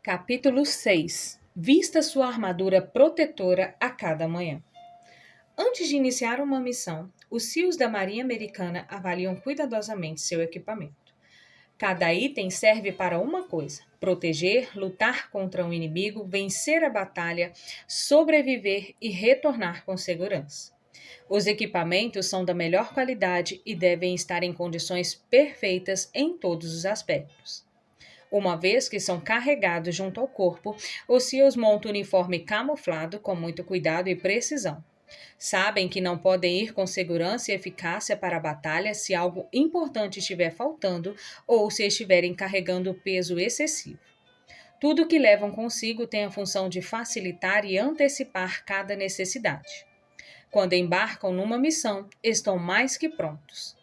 Capítulo 6. Vista sua armadura protetora a cada manhã. Antes de iniciar uma missão, os CIOs da Marinha Americana avaliam cuidadosamente seu equipamento. Cada item serve para uma coisa: proteger, lutar contra um inimigo, vencer a batalha, sobreviver e retornar com segurança. Os equipamentos são da melhor qualidade e devem estar em condições perfeitas em todos os aspectos. Uma vez que são carregados junto ao corpo, os CIOs montam o uniforme camuflado com muito cuidado e precisão. Sabem que não podem ir com segurança e eficácia para a batalha se algo importante estiver faltando ou se estiverem carregando peso excessivo. Tudo o que levam consigo tem a função de facilitar e antecipar cada necessidade. Quando embarcam numa missão, estão mais que prontos.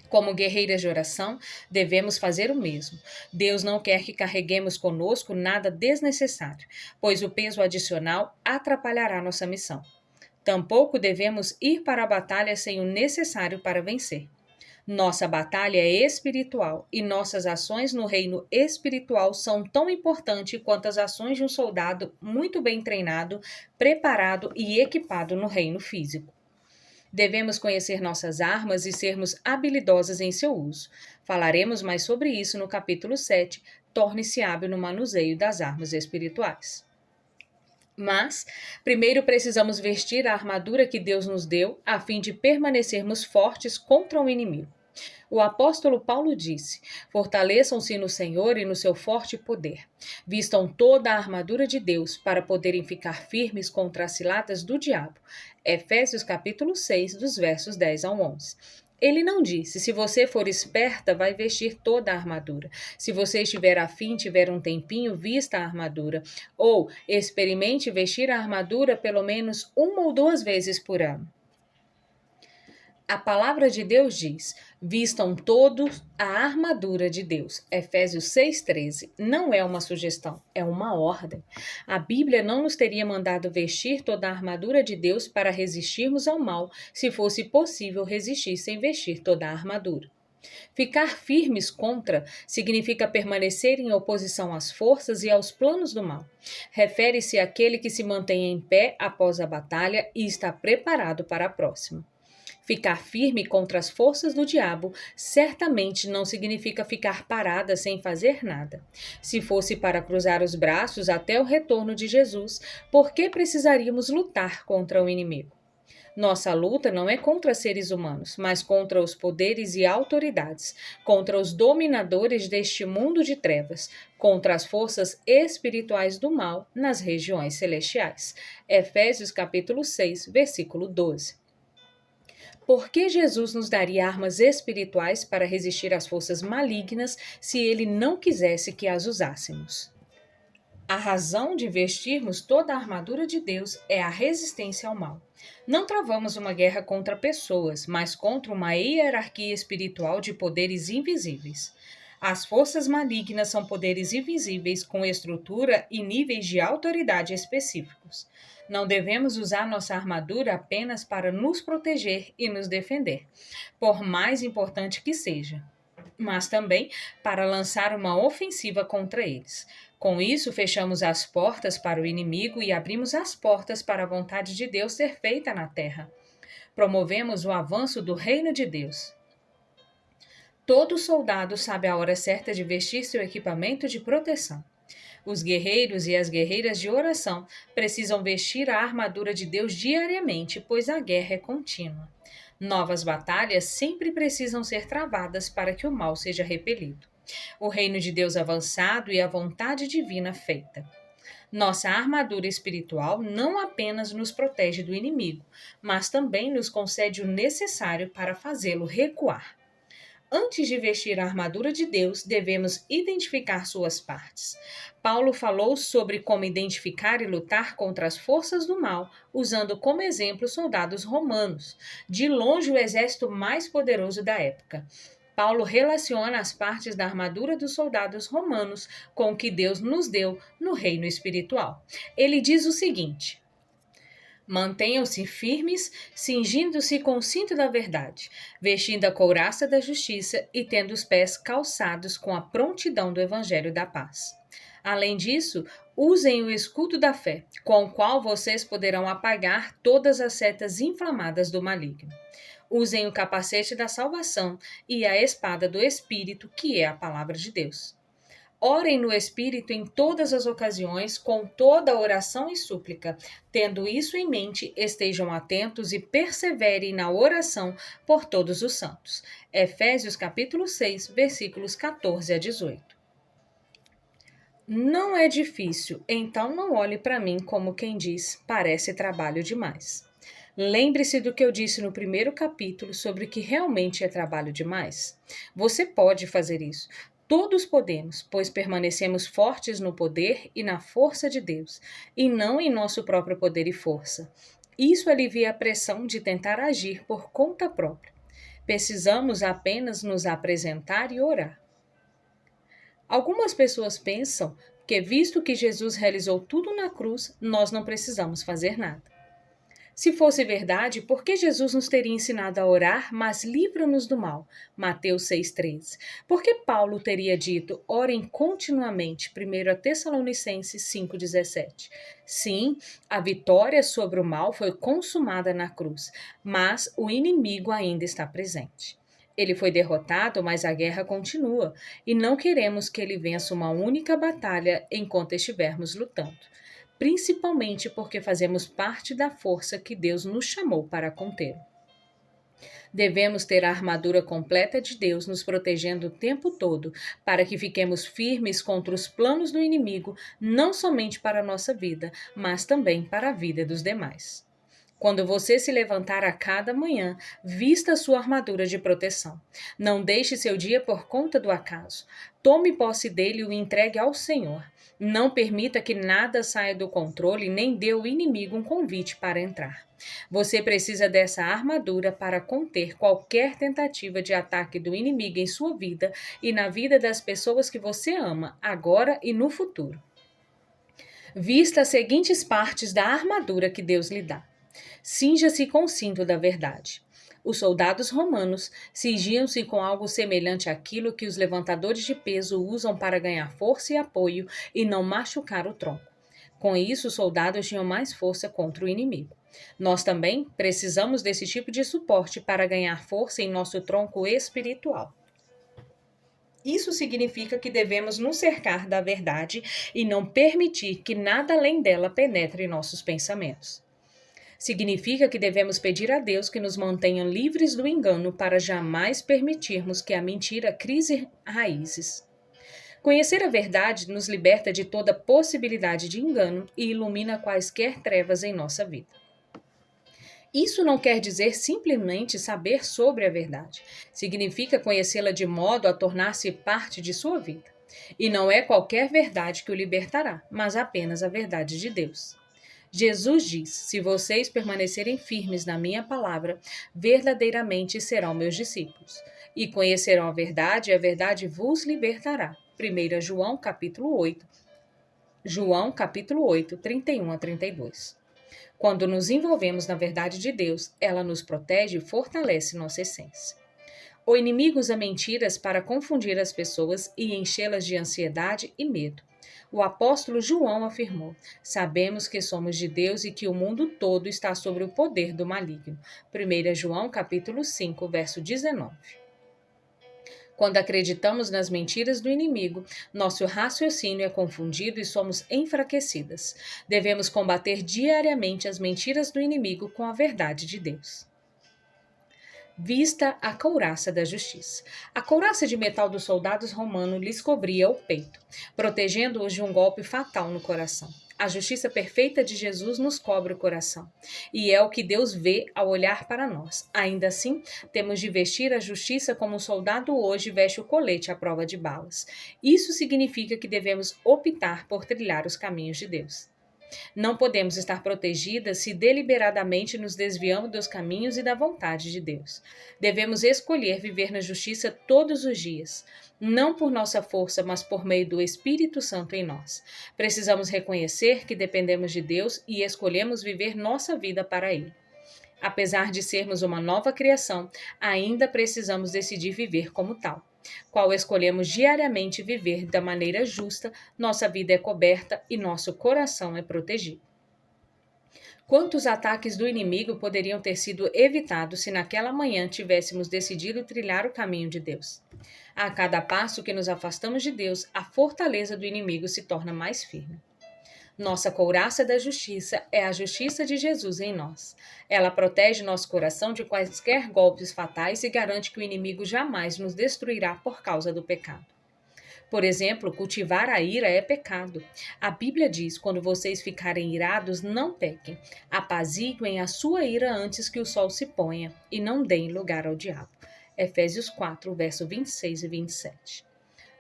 Como guerreiras de oração, devemos fazer o mesmo. Deus não quer que carreguemos conosco nada desnecessário, pois o peso adicional atrapalhará nossa missão. Tampouco devemos ir para a batalha sem o necessário para vencer. Nossa batalha é espiritual e nossas ações no reino espiritual são tão importantes quanto as ações de um soldado muito bem treinado, preparado e equipado no reino físico. Devemos conhecer nossas armas e sermos habilidosas em seu uso. Falaremos mais sobre isso no capítulo 7. Torne-se hábil no manuseio das armas espirituais. Mas, primeiro precisamos vestir a armadura que Deus nos deu, a fim de permanecermos fortes contra o inimigo. O apóstolo Paulo disse: fortaleçam-se no Senhor e no seu forte poder. Vistam toda a armadura de Deus para poderem ficar firmes contra as ciladas do diabo. Efésios capítulo 6, dos versos 10 ao 11. Ele não disse: se você for esperta, vai vestir toda a armadura. Se você estiver afim, tiver um tempinho, vista a armadura. Ou experimente vestir a armadura pelo menos uma ou duas vezes por ano. A palavra de Deus diz: vistam todos a armadura de Deus. Efésios 6,13. Não é uma sugestão, é uma ordem. A Bíblia não nos teria mandado vestir toda a armadura de Deus para resistirmos ao mal, se fosse possível resistir sem vestir toda a armadura. Ficar firmes contra significa permanecer em oposição às forças e aos planos do mal. Refere-se àquele que se mantém em pé após a batalha e está preparado para a próxima. Ficar firme contra as forças do diabo certamente não significa ficar parada sem fazer nada. Se fosse para cruzar os braços até o retorno de Jesus, por que precisaríamos lutar contra o inimigo? Nossa luta não é contra seres humanos, mas contra os poderes e autoridades, contra os dominadores deste mundo de trevas, contra as forças espirituais do mal nas regiões celestiais. Efésios capítulo 6, versículo 12. Por que Jesus nos daria armas espirituais para resistir às forças malignas se ele não quisesse que as usássemos? A razão de vestirmos toda a armadura de Deus é a resistência ao mal. Não travamos uma guerra contra pessoas, mas contra uma hierarquia espiritual de poderes invisíveis. As forças malignas são poderes invisíveis com estrutura e níveis de autoridade específicos. Não devemos usar nossa armadura apenas para nos proteger e nos defender, por mais importante que seja, mas também para lançar uma ofensiva contra eles. Com isso, fechamos as portas para o inimigo e abrimos as portas para a vontade de Deus ser feita na terra. Promovemos o avanço do reino de Deus. Todo soldado sabe a hora certa de vestir seu equipamento de proteção. Os guerreiros e as guerreiras de oração precisam vestir a armadura de Deus diariamente, pois a guerra é contínua. Novas batalhas sempre precisam ser travadas para que o mal seja repelido. O reino de Deus avançado e a vontade divina feita. Nossa armadura espiritual não apenas nos protege do inimigo, mas também nos concede o necessário para fazê-lo recuar. Antes de vestir a armadura de Deus, devemos identificar suas partes. Paulo falou sobre como identificar e lutar contra as forças do mal, usando como exemplo soldados romanos, de longe o exército mais poderoso da época. Paulo relaciona as partes da armadura dos soldados romanos com o que Deus nos deu no reino espiritual. Ele diz o seguinte: mantenham-se firmes, cingindo-se com o cinto da verdade, vestindo a couraça da justiça e tendo os pés calçados com a prontidão do evangelho da paz. Além disso, usem o escudo da fé, com o qual vocês poderão apagar todas as setas inflamadas do maligno. Usem o capacete da salvação e a espada do Espírito, que é a palavra de Deus. Orem no Espírito em todas as ocasiões, com toda oração e súplica. Tendo isso em mente, estejam atentos e perseverem na oração por todos os santos. Efésios capítulo 6, versículos 14 a 18. Não é difícil, então não olhe para mim como quem diz, parece trabalho demais. Lembre-se do que eu disse no primeiro capítulo sobre o que realmente é trabalho demais. Você pode fazer isso. Todos podemos, pois permanecemos fortes no poder e na força de Deus, e não em nosso próprio poder e força. Isso alivia a pressão de tentar agir por conta própria. Precisamos apenas nos apresentar e orar. Algumas pessoas pensam que, visto que Jesus realizou tudo na cruz, nós não precisamos fazer nada. Se fosse verdade, por que Jesus nos teria ensinado a orar, mas livra-nos do mal? Mateus 6,13. Por que Paulo teria dito, orem continuamente, 1 Tessalonicenses 5,17? Sim, a vitória sobre o mal foi consumada na cruz, mas o inimigo ainda está presente. Ele foi derrotado, mas a guerra continua, e não queremos que ele vença uma única batalha enquanto estivermos lutando, principalmente porque fazemos parte da força que Deus nos chamou para conter. Devemos ter a armadura completa de Deus nos protegendo o tempo todo, para que fiquemos firmes contra os planos do inimigo, não somente para a nossa vida, mas também para a vida dos demais. Quando você se levantar a cada manhã, vista sua armadura de proteção. Não deixe seu dia por conta do acaso. Tome posse dele e o entregue ao Senhor. Não permita que nada saia do controle, nem dê ao inimigo um convite para entrar. Você precisa dessa armadura para conter qualquer tentativa de ataque do inimigo em sua vida e na vida das pessoas que você ama, agora e no futuro. Vista as seguintes partes da armadura que Deus lhe dá. Cinja-se com o cinto da verdade. Os soldados romanos cingiam-se com algo semelhante àquilo que os levantadores de peso usam para ganhar força e apoio e não machucar o tronco. Com isso, os soldados tinham mais força contra o inimigo. Nós também precisamos desse tipo de suporte para ganhar força em nosso tronco espiritual. Isso significa que devemos nos cercar da verdade e não permitir que nada além dela penetre em nossos pensamentos. Significa que devemos pedir a Deus que nos mantenha livres do engano para jamais permitirmos que a mentira crie raízes. Conhecer a verdade nos liberta de toda possibilidade de engano e ilumina quaisquer trevas em nossa vida. Isso não quer dizer simplesmente saber sobre a verdade. Significa conhecê-la de modo a tornar-se parte de sua vida. E não é qualquer verdade que o libertará, mas apenas a verdade de Deus. Jesus diz: se vocês permanecerem firmes na minha palavra, verdadeiramente serão meus discípulos. E conhecerão a verdade, e a verdade vos libertará. 1 João capítulo 8, 31 a 32. Quando nos envolvemos na verdade de Deus, ela nos protege e fortalece nossa essência. O inimigo usa mentiras para confundir as pessoas e enchê-las de ansiedade e medo. O apóstolo João afirmou: sabemos que somos de Deus e que o mundo todo está sob o poder do maligno. 1 João capítulo 5, verso 19. Quando acreditamos nas mentiras do inimigo, nosso raciocínio é confundido e somos enfraquecidas. Devemos combater diariamente as mentiras do inimigo com a verdade de Deus. Vista a couraça da justiça. A couraça de metal dos soldados romanos lhes cobria o peito, protegendo-os de um golpe fatal no coração. A justiça perfeita de Jesus nos cobre o coração, e é o que Deus vê ao olhar para nós. Ainda assim, temos de vestir a justiça como um soldado hoje veste o colete à prova de balas. Isso significa que devemos optar por trilhar os caminhos de Deus. Não podemos estar protegidas se deliberadamente nos desviamos dos caminhos e da vontade de Deus. Devemos escolher viver na justiça todos os dias, não por nossa força, mas por meio do Espírito Santo em nós. Precisamos reconhecer que dependemos de Deus e escolhemos viver nossa vida para Ele. Apesar de sermos uma nova criação, ainda precisamos decidir viver como tal. Qual escolhemos diariamente viver da maneira justa, nossa vida é coberta e nosso coração é protegido. Quantos ataques do inimigo poderiam ter sido evitados se naquela manhã tivéssemos decidido trilhar o caminho de Deus? A cada passo que nos afastamos de Deus, a fortaleza do inimigo se torna mais firme. Nossa couraça da justiça é a justiça de Jesus em nós. Ela protege nosso coração de quaisquer golpes fatais e garante que o inimigo jamais nos destruirá por causa do pecado. Por exemplo, cultivar a ira é pecado. A Bíblia diz: quando vocês ficarem irados, não pequem. Apaziguem a sua ira antes que o sol se ponha, e não deem lugar ao diabo. Efésios 4, verso 26 e 27.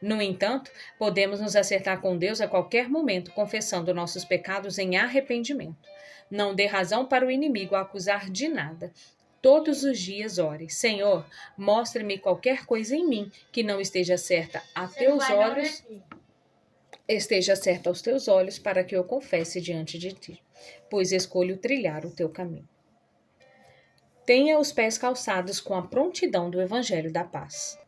No entanto, podemos nos acertar com Deus a qualquer momento, confessando nossos pecados em arrependimento. Não dê razão para o inimigo acusar de nada. Todos os dias ore: Senhor, mostre-me qualquer coisa em mim que não esteja certa a teus olhos, esteja certa aos teus olhos, para que eu confesse diante de ti, pois escolho trilhar o teu caminho. Tenha os pés calçados com a prontidão do Evangelho da Paz.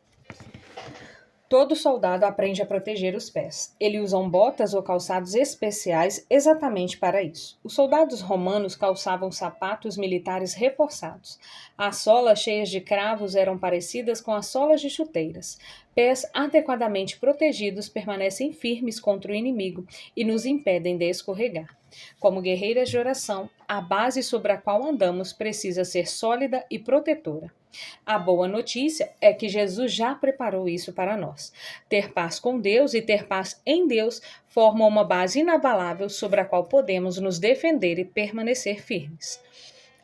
Todo soldado aprende a proteger os pés. Eles usam botas ou calçados especiais exatamente para isso. Os soldados romanos calçavam sapatos militares reforçados. As solas cheias de cravos eram parecidas com as solas de chuteiras. Pés adequadamente protegidos permanecem firmes contra o inimigo e nos impedem de escorregar. Como guerreiras de oração, a base sobre a qual andamos precisa ser sólida e protetora. A boa notícia é que Jesus já preparou isso para nós. Ter paz com Deus e ter paz em Deus formam uma base inabalável sobre a qual podemos nos defender e permanecer firmes.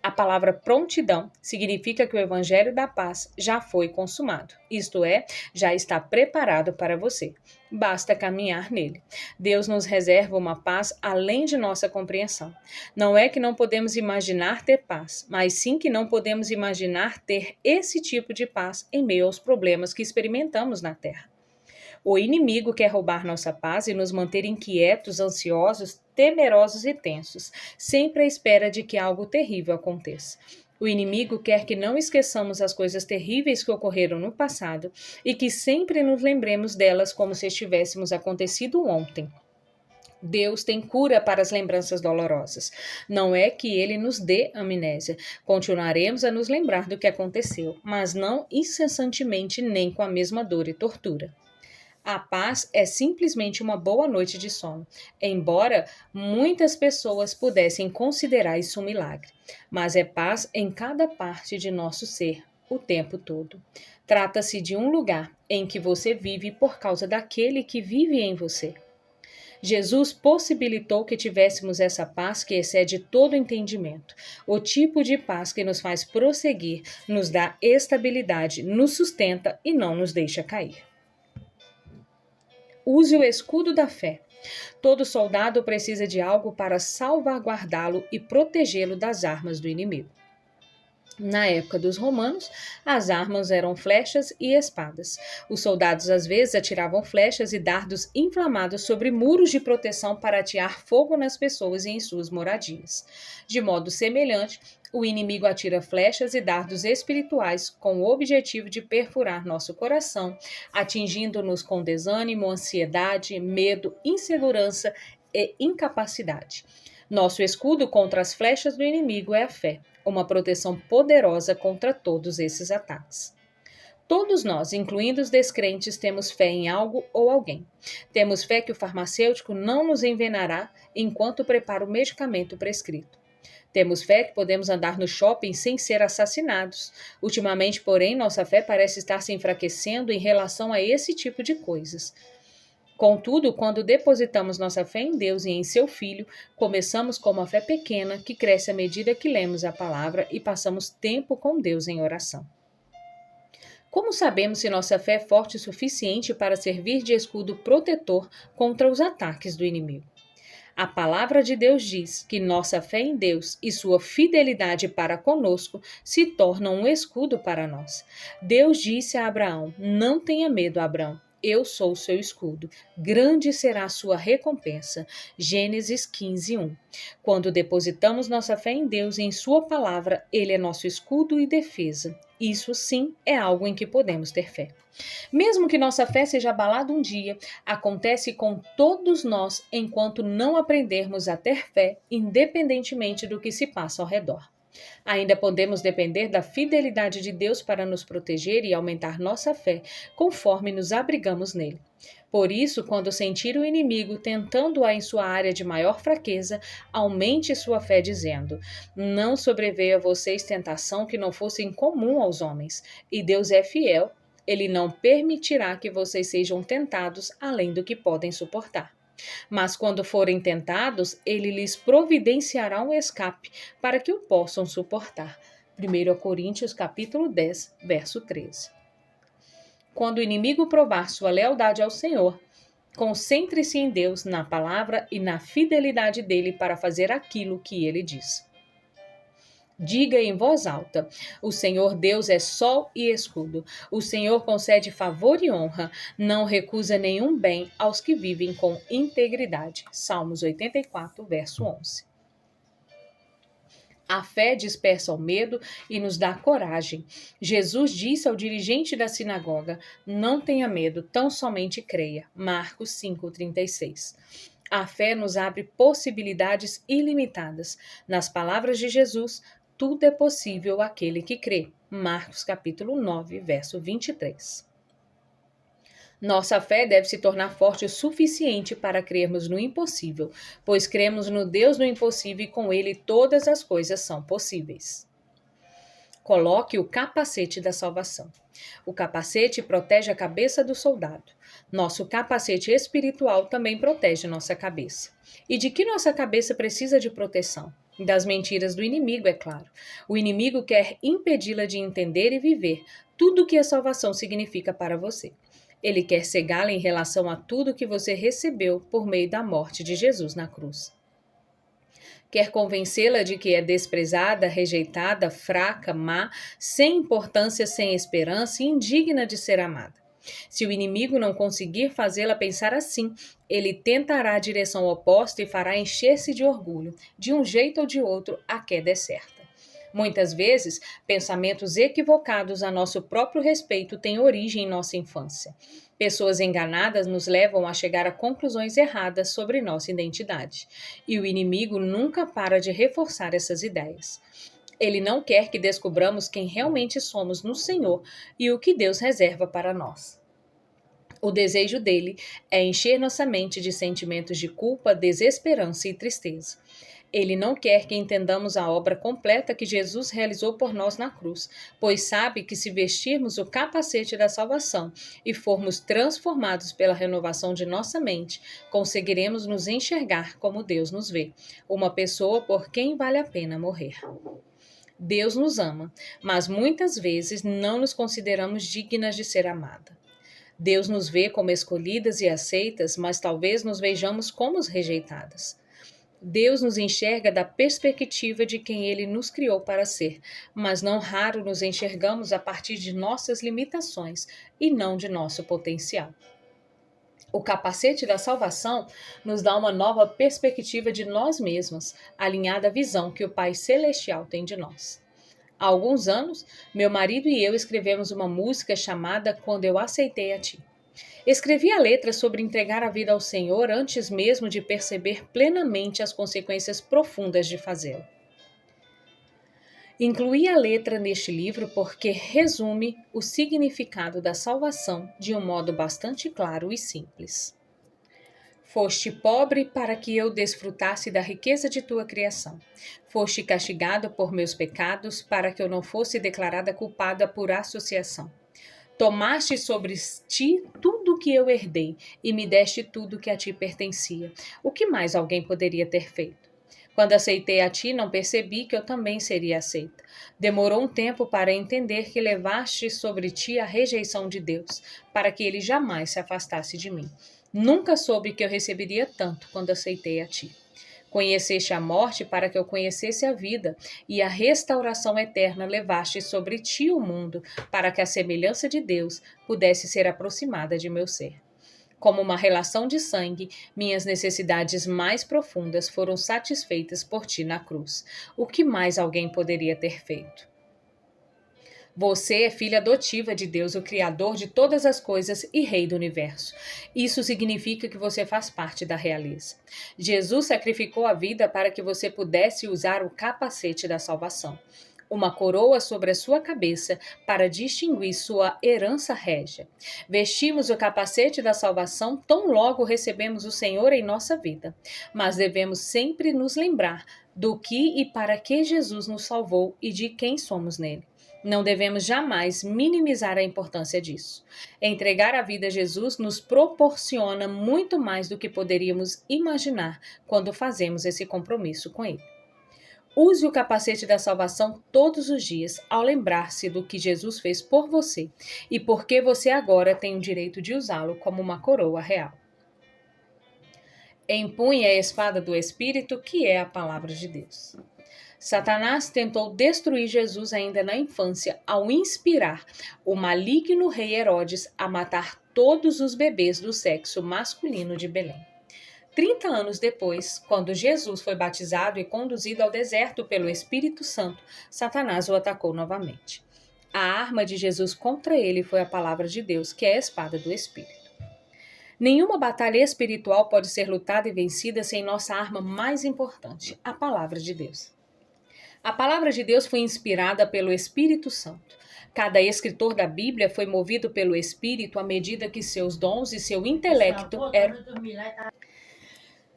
A palavra prontidão significa que o Evangelho da Paz já foi consumado, isto é, já está preparado para você. Basta caminhar nele. Deus nos reserva uma paz além de nossa compreensão. Não é que não podemos imaginar ter paz, mas sim que não podemos imaginar ter esse tipo de paz em meio aos problemas que experimentamos na Terra. O inimigo quer roubar nossa paz e nos manter inquietos, ansiosos, temerosos e tensos, sempre à espera de que algo terrível aconteça. O inimigo quer que não esqueçamos as coisas terríveis que ocorreram no passado e que sempre nos lembremos delas como se estivéssemos acontecido ontem. Deus tem cura para as lembranças dolorosas. Não é que ele nos dê amnésia. Continuaremos a nos lembrar do que aconteceu, mas não incessantemente nem com a mesma dor e tortura. A paz é simplesmente uma boa noite de sono, embora muitas pessoas pudessem considerar isso um milagre. Mas é paz em cada parte de nosso ser, o tempo todo. Trata-se de um lugar em que você vive por causa daquele que vive em você. Jesus possibilitou que tivéssemos essa paz que excede todo entendimento. O tipo de paz que nos faz prosseguir, nos dá estabilidade, nos sustenta e não nos deixa cair. Use o escudo da fé. Todo soldado precisa de algo para salvaguardá-lo e protegê-lo das armas do inimigo. Na época dos romanos, as armas eram flechas e espadas. Os soldados às vezes atiravam flechas e dardos inflamados sobre muros de proteção para atear fogo nas pessoas e em suas moradias. De modo semelhante, o inimigo atira flechas e dardos espirituais com o objetivo de perfurar nosso coração, atingindo-nos com desânimo, ansiedade, medo, insegurança e incapacidade. Nosso escudo contra as flechas do inimigo é a fé, uma proteção poderosa contra todos esses ataques. Todos nós, incluindo os descrentes, temos fé em algo ou alguém. Temos fé que o farmacêutico não nos envenenará enquanto prepara o medicamento prescrito. Temos fé que podemos andar no shopping sem ser assassinados. Ultimamente, porém, nossa fé parece estar se enfraquecendo em relação a esse tipo de coisas. Contudo, quando depositamos nossa fé em Deus e em seu Filho, começamos com uma fé pequena que cresce à medida que lemos a palavra e passamos tempo com Deus em oração. Como sabemos se nossa fé é forte o suficiente para servir de escudo protetor contra os ataques do inimigo? A palavra de Deus diz que nossa fé em Deus e sua fidelidade para conosco se tornam um escudo para nós. Deus disse a Abraão: "Não tenha medo, Abraão. eu sou o seu escudo. Grande será a sua recompensa. Gênesis 15:1. Quando depositamos nossa fé em Deus e em sua palavra, ele é nosso escudo e defesa. Isso sim é algo em que podemos ter fé. Mesmo que nossa fé seja abalada um dia, acontece com todos nós enquanto não aprendermos a ter fé, independentemente do que se passa ao redor. Ainda podemos depender da fidelidade de Deus para nos proteger e aumentar nossa fé, conforme nos abrigamos nele. Por isso, quando sentir o inimigo tentando-a em sua área de maior fraqueza, aumente sua fé dizendo: não sobreveio a vocês tentação que não fosse incomum aos homens, e Deus é fiel, ele não permitirá que vocês sejam tentados além do que podem suportar. Mas quando forem tentados, ele lhes providenciará um escape para que o possam suportar. 1 Coríntios capítulo 10, verso 13. Quando o inimigo provar sua lealdade ao Senhor, concentre-se em Deus, na palavra e na fidelidade dele para fazer aquilo que ele diz. Diga em voz alta: o Senhor Deus é sol e escudo. O Senhor concede favor e honra, não recusa nenhum bem aos que vivem com integridade. Salmos 84, verso 11. A fé dispersa o medo e nos dá coragem. Jesus disse ao dirigente da sinagoga: não tenha medo, tão somente creia. Marcos 5,36. A fé nos abre possibilidades ilimitadas. Nas palavras de Jesus, tudo é possível àquele que crê. Marcos capítulo 9, verso 23. Nossa fé deve se tornar forte o suficiente para crermos no impossível, pois cremos no Deus do impossível e com ele todas as coisas são possíveis. Coloque o capacete da salvação. O capacete protege a cabeça do soldado. Nosso capacete espiritual também protege nossa cabeça. E de que nossa cabeça precisa de proteção? Das mentiras do inimigo, é claro. O inimigo quer impedi-la de entender e viver tudo o que a salvação significa para você. Ele quer cegá-la em relação a tudo que você recebeu por meio da morte de Jesus na cruz. Quer convencê-la de que é desprezada, rejeitada, fraca, má, sem importância, sem esperança e indigna de ser amada. Se o inimigo não conseguir fazê-la pensar assim, ele tentará a direção oposta e fará encher-se de orgulho. De um jeito ou de outro, a queda é certa. Muitas vezes, pensamentos equivocados a nosso próprio respeito têm origem em nossa infância. Pessoas enganadas nos levam a chegar a conclusões erradas sobre nossa identidade. E o inimigo nunca para de reforçar essas ideias. Ele não quer que descubramos quem realmente somos no Senhor e o que Deus reserva para nós. O desejo dele é encher nossa mente de sentimentos de culpa, desesperança e tristeza. Ele não quer que entendamos a obra completa que Jesus realizou por nós na cruz, pois sabe que se vestirmos o capacete da salvação e formos transformados pela renovação de nossa mente, conseguiremos nos enxergar como Deus nos vê, uma pessoa por quem vale a pena morrer. Deus nos ama, mas muitas vezes não nos consideramos dignas de ser amada. Deus nos vê como escolhidas e aceitas, mas talvez nos vejamos como rejeitadas. Deus nos enxerga da perspectiva de quem Ele nos criou para ser, mas não raro nos enxergamos a partir de nossas limitações e não de nosso potencial. O capacete da salvação nos dá uma nova perspectiva de nós mesmas, alinhada à visão que o Pai Celestial tem de nós. Há alguns anos, meu marido e eu escrevemos uma música chamada Quando Eu Aceitei a Ti. Escrevi a letra sobre entregar a vida ao Senhor antes mesmo de perceber plenamente as consequências profundas de fazê-lo. Incluí a letra neste livro porque resume o significado da salvação de um modo bastante claro e simples. Foste pobre para que eu desfrutasse da riqueza de tua criação. Foste castigado por meus pecados para que eu não fosse declarada culpada por associação. Tomaste sobre ti tudo o que eu herdei e me deste tudo que a ti pertencia. O que mais alguém poderia ter feito? Quando aceitei a ti, não percebi que eu também seria aceita. Demorou um tempo para entender que levaste sobre ti a rejeição de Deus, para que ele jamais se afastasse de mim. Nunca soube que eu receberia tanto quando aceitei a ti. Conheceste a morte para que eu conhecesse a vida, e a restauração eterna levaste sobre ti o mundo, para que a semelhança de Deus pudesse ser aproximada de meu ser. Como uma relação de sangue, minhas necessidades mais profundas foram satisfeitas por ti na cruz. O que mais alguém poderia ter feito? Você é filha adotiva de Deus, o Criador de todas as coisas e Rei do universo. Isso significa que você faz parte da realeza. Jesus sacrificou a vida para que você pudesse usar o capacete da salvação, uma coroa sobre a sua cabeça para distinguir sua herança régia. Vestimos o capacete da salvação tão logo recebemos o Senhor em nossa vida, mas devemos sempre nos lembrar do que e para que Jesus nos salvou e de quem somos nele. Não devemos jamais minimizar a importância disso. Entregar a vida a Jesus nos proporciona muito mais do que poderíamos imaginar quando fazemos esse compromisso com Ele. Use o capacete da salvação todos os dias ao lembrar-se do que Jesus fez por você e porque você agora tem o direito de usá-lo como uma coroa real. Empunhe a espada do Espírito, que é a palavra de Deus. Satanás tentou destruir Jesus ainda na infância ao inspirar o maligno rei Herodes a matar todos os bebês do sexo masculino de Belém. 30 anos depois, quando Jesus foi batizado e conduzido ao deserto pelo Espírito Santo, Satanás o atacou novamente. A arma de Jesus contra ele foi a palavra de Deus, que é a espada do Espírito. Nenhuma batalha espiritual pode ser lutada e vencida sem nossa arma mais importante, a palavra de Deus. A palavra de Deus foi inspirada pelo Espírito Santo. Cada escritor da Bíblia foi movido pelo Espírito à medida que seus dons e seu intelecto eram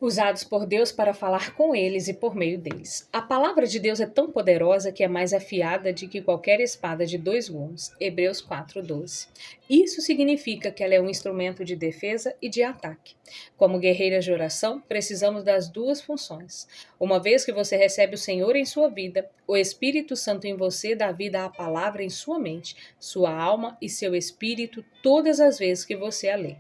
usados por Deus para falar com eles e por meio deles. A palavra de Deus é tão poderosa que é mais afiada de que qualquer espada de 2 gumes. Hebreus 4:12. Isso significa que ela é um instrumento de defesa e de ataque. Como guerreiras de oração, precisamos das duas funções. Uma vez que você recebe o Senhor em sua vida, o Espírito Santo em você dá vida à palavra em sua mente, sua alma e seu espírito todas as vezes que você a lê.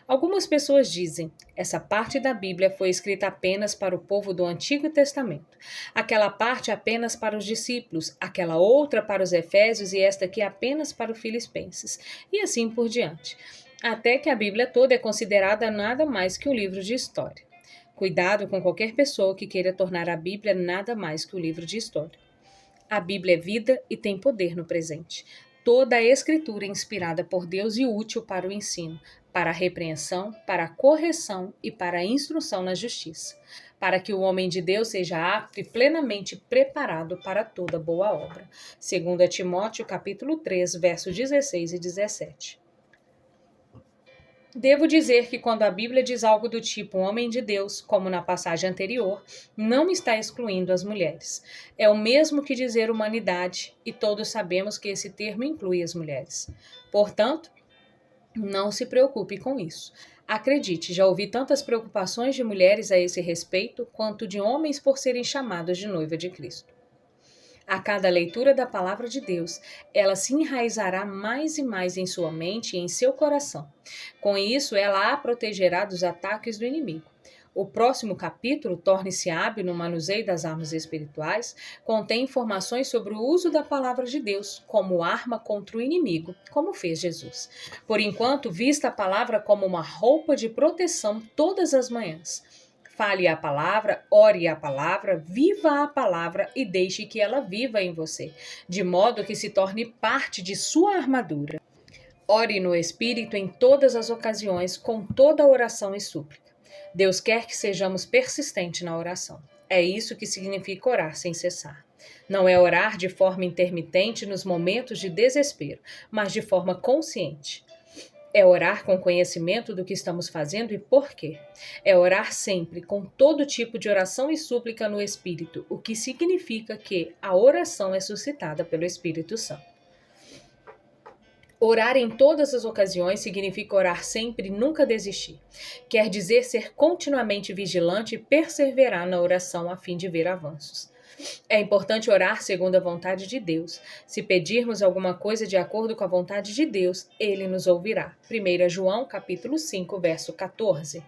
Algumas pessoas dizem, essa parte da Bíblia foi escrita apenas para o povo do Antigo Testamento, aquela parte apenas para os discípulos, aquela outra para os Efésios e esta aqui apenas para os Filipenses, e assim por diante, até que a Bíblia toda é considerada nada mais que um livro de história. Cuidado com qualquer pessoa que queira tornar a Bíblia nada mais que um livro de história. A Bíblia é vida e tem poder no presente. Toda a Escritura é inspirada por Deus e útil para o ensino, para a repreensão, para a correção e para a instrução na justiça, para que o homem de Deus seja apto e plenamente preparado para toda boa obra. 2 Timóteo capítulo 3, versos 16 e 17. Devo dizer que quando a Bíblia diz algo do tipo homem de Deus, como na passagem anterior, não está excluindo as mulheres. É o mesmo que dizer humanidade, e todos sabemos que esse termo inclui as mulheres. Portanto, não se preocupe com isso. Acredite, já ouvi tantas preocupações de mulheres a esse respeito, quanto de homens por serem chamados de noiva de Cristo. A cada leitura da palavra de Deus, ela se enraizará mais e mais em sua mente e em seu coração. Com isso, ela a protegerá dos ataques do inimigo. O próximo capítulo, Torne-se hábil no manuseio das armas espirituais, contém informações sobre o uso da palavra de Deus como arma contra o inimigo, como fez Jesus. Por enquanto, vista a palavra como uma roupa de proteção todas as manhãs. Fale a palavra, ore a palavra, viva a palavra e deixe que ela viva em você, de modo que se torne parte de sua armadura. Ore no Espírito em todas as ocasiões, com toda oração e súplica. Deus quer que sejamos persistentes na oração. É isso que significa orar sem cessar. Não é orar de forma intermitente nos momentos de desespero, mas de forma consciente. É orar com conhecimento do que estamos fazendo e por quê. É orar sempre com todo tipo de oração e súplica no Espírito, o que significa que a oração é suscitada pelo Espírito Santo. Orar em todas as ocasiões significa orar sempre e nunca desistir. Quer dizer ser continuamente vigilante e perseverar na oração a fim de ver avanços. É importante orar segundo a vontade de Deus. Se pedirmos alguma coisa de acordo com a vontade de Deus, Ele nos ouvirá. 1 João capítulo 5, verso 14.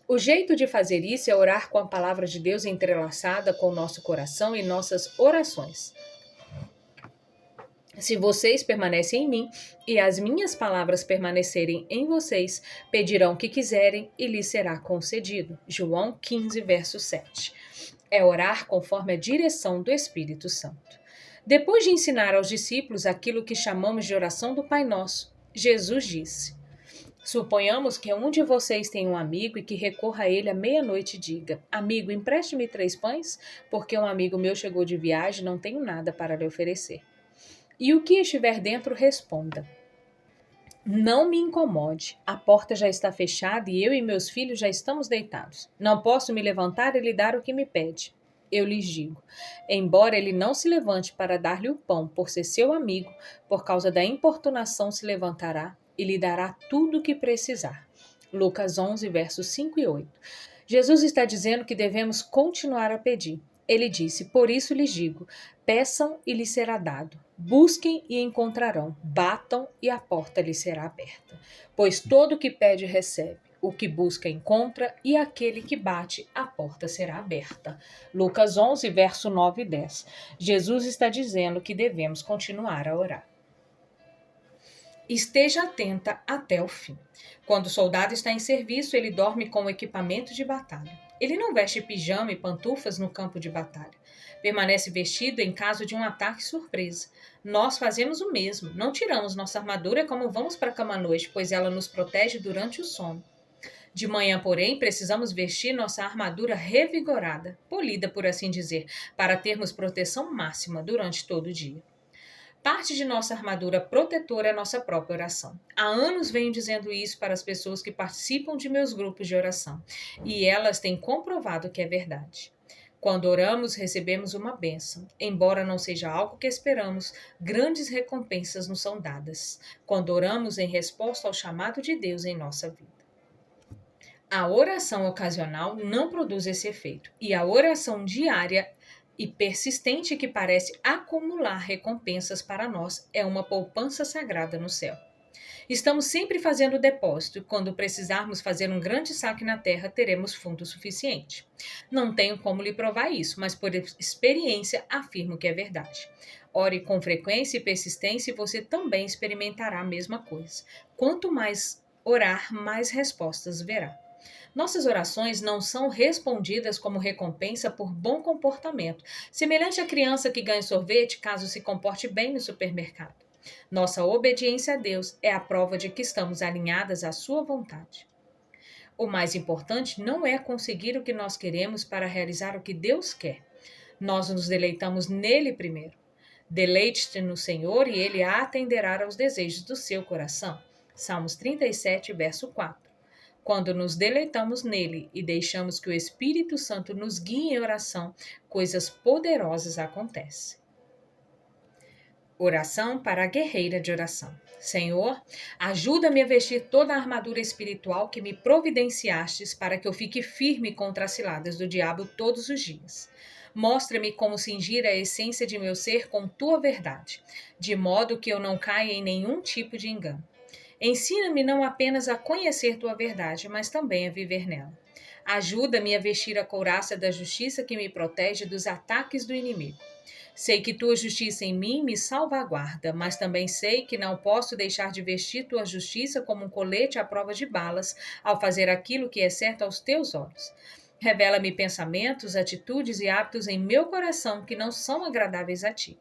O jeito de fazer isso é orar com a palavra de Deus entrelaçada com o nosso coração e nossas orações. Se vocês permanecem em mim e as minhas palavras permanecerem em vocês, pedirão o que quiserem e lhes será concedido. João 15, verso 7. É orar conforme a direção do Espírito Santo. Depois de ensinar aos discípulos aquilo que chamamos de oração do Pai Nosso, Jesus disse: Suponhamos que um de vocês tenha um amigo e que recorra a ele à meia-noite e diga: Amigo, empreste-me 3 pães, porque um amigo meu chegou de viagem e não tenho nada para lhe oferecer. E o que estiver dentro, responda: Não me incomode, a porta já está fechada e eu e meus filhos já estamos deitados. Não posso me levantar e lhe dar o que me pede. Eu lhes digo, embora ele não se levante para dar-lhe o pão por ser seu amigo, por causa da importunação se levantará e lhe dará tudo o que precisar. Lucas 11, versos 5 e 8. Jesus está dizendo que devemos continuar a pedir. Ele disse, por isso lhes digo, peçam e lhes será dado. Busquem e encontrarão. Batam e a porta lhes será aberta. Pois todo o que pede recebe. O que busca encontra e aquele que bate, a porta será aberta. Lucas 11, verso 9 e 10. Jesus está dizendo que devemos continuar a orar. Esteja atenta até o fim. Quando o soldado está em serviço, ele dorme com o equipamento de batalha. Ele não veste pijama e pantufas no campo de batalha. Permanece vestido em caso de um ataque surpresa. Nós fazemos o mesmo. Não tiramos nossa armadura como vamos para a cama à noite, pois ela nos protege durante o sono. De manhã, porém, precisamos vestir nossa armadura revigorada, polida, por assim dizer, para termos proteção máxima durante todo o dia. Parte de nossa armadura protetora é nossa própria oração. Há anos venho dizendo isso para as pessoas que participam de meus grupos de oração, e elas têm comprovado que é verdade. Quando oramos, recebemos uma bênção. Embora não seja algo que esperamos, grandes recompensas nos são dadas, quando oramos em resposta ao chamado de Deus em nossa vida. A oração ocasional não produz esse efeito, e a oração diária e persistente que parece acumular recompensas para nós é uma poupança sagrada no céu. Estamos sempre fazendo depósito e quando precisarmos fazer um grande saque na terra, teremos fundo suficiente. Não tenho como lhe provar isso, mas por experiência afirmo que é verdade. Ore com frequência e persistência e você também experimentará a mesma coisa. Quanto mais orar, mais respostas verá. Nossas orações não são respondidas como recompensa por bom comportamento, semelhante à criança que ganha sorvete caso se comporte bem no supermercado. Nossa obediência a Deus é a prova de que estamos alinhadas à sua vontade. O mais importante não é conseguir o que nós queremos para realizar o que Deus quer. Nós nos deleitamos nele primeiro. Deleite-te no Senhor e ele atenderá aos desejos do seu coração. Salmos 37, verso 4. Quando nos deleitamos nele e deixamos que o Espírito Santo nos guie em oração, coisas poderosas acontecem. Oração para a guerreira de oração. Senhor, ajuda-me a vestir toda a armadura espiritual que me providenciastes para que eu fique firme contra as ciladas do diabo todos os dias. Mostra-me como cingir a essência de meu ser com tua verdade, de modo que eu não caia em nenhum tipo de engano. Ensina-me não apenas a conhecer tua verdade, mas também a viver nela. Ajuda-me a vestir a couraça da justiça que me protege dos ataques do inimigo. Sei que tua justiça em mim me salvaguarda, mas também sei que não posso deixar de vestir tua justiça como um colete à prova de balas ao fazer aquilo que é certo aos teus olhos. Revela-me pensamentos, atitudes e hábitos em meu coração que não são agradáveis a ti.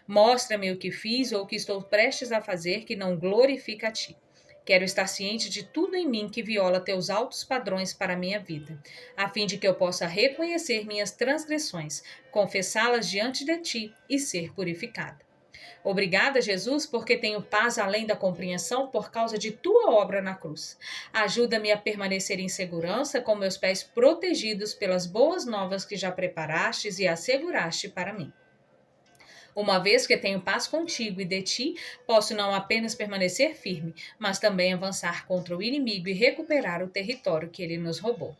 Mostra-me o que fiz ou o que estou prestes a fazer que não glorifica a ti. Quero estar ciente de tudo em mim que viola teus altos padrões para a minha vida, a fim de que eu possa reconhecer minhas transgressões, confessá-las diante de ti e ser purificada. Obrigada, Jesus, porque tenho paz além da compreensão por causa de tua obra na cruz. Ajuda-me a permanecer em segurança com meus pés protegidos pelas boas novas que já preparastes e asseguraste para mim. Uma vez que tenho paz contigo e de ti, posso não apenas permanecer firme, mas também avançar contra o inimigo e recuperar o território que ele nos roubou.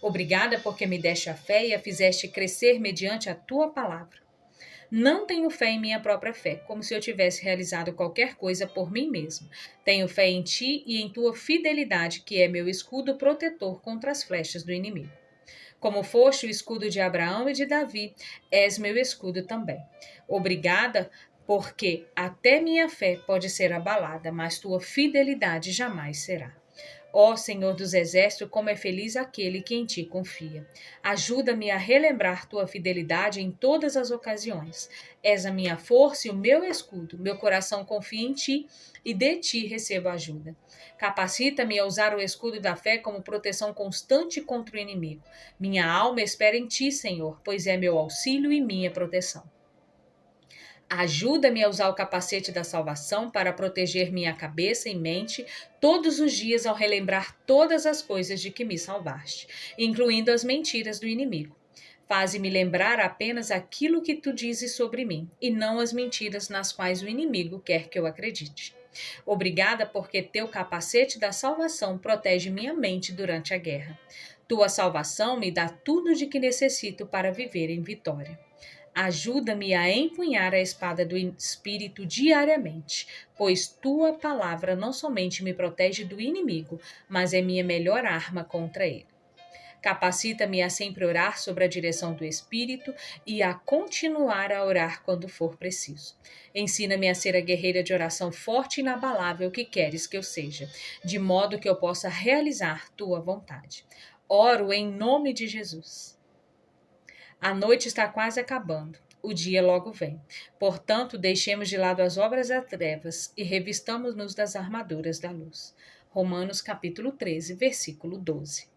Obrigada porque me deste a fé e a fizeste crescer mediante a tua palavra. Não tenho fé em minha própria fé, como se eu tivesse realizado qualquer coisa por mim mesmo. Tenho fé em ti e em tua fidelidade, que é meu escudo protetor contra as flechas do inimigo. Como foste o escudo de Abraão e de Davi, és meu escudo também. Obrigada, porque até minha fé pode ser abalada, mas tua fidelidade jamais será. Ó Senhor dos Exércitos, como é feliz aquele que em ti confia. Ajuda-me a relembrar tua fidelidade em todas as ocasiões. És a minha força e o meu escudo. Meu coração confia em ti e de ti recebo ajuda. Capacita-me a usar o escudo da fé como proteção constante contra o inimigo. Minha alma espera em ti, Senhor, pois é meu auxílio e minha proteção. Ajuda-me a usar o capacete da salvação para proteger minha cabeça e mente todos os dias ao relembrar todas as coisas de que me salvaste, incluindo as mentiras do inimigo. Faze-me lembrar apenas aquilo que tu dizes sobre mim, e não as mentiras nas quais o inimigo quer que eu acredite. Obrigada porque teu capacete da salvação protege minha mente durante a guerra. Tua salvação me dá tudo de que necessito para viver em vitória. Ajuda-me a empunhar a espada do Espírito diariamente, pois tua palavra não somente me protege do inimigo, mas é minha melhor arma contra ele. Capacita-me a sempre orar sobre a direção do Espírito e a continuar a orar quando for preciso. Ensina-me a ser a guerreira de oração forte e inabalável que queres que eu seja, de modo que eu possa realizar tua vontade. Oro em nome de Jesus. A noite está quase acabando. O dia logo vem. Portanto, deixemos de lado as obras das trevas e revistamos-nos das armaduras da luz. Romanos capítulo 13, versículo 12.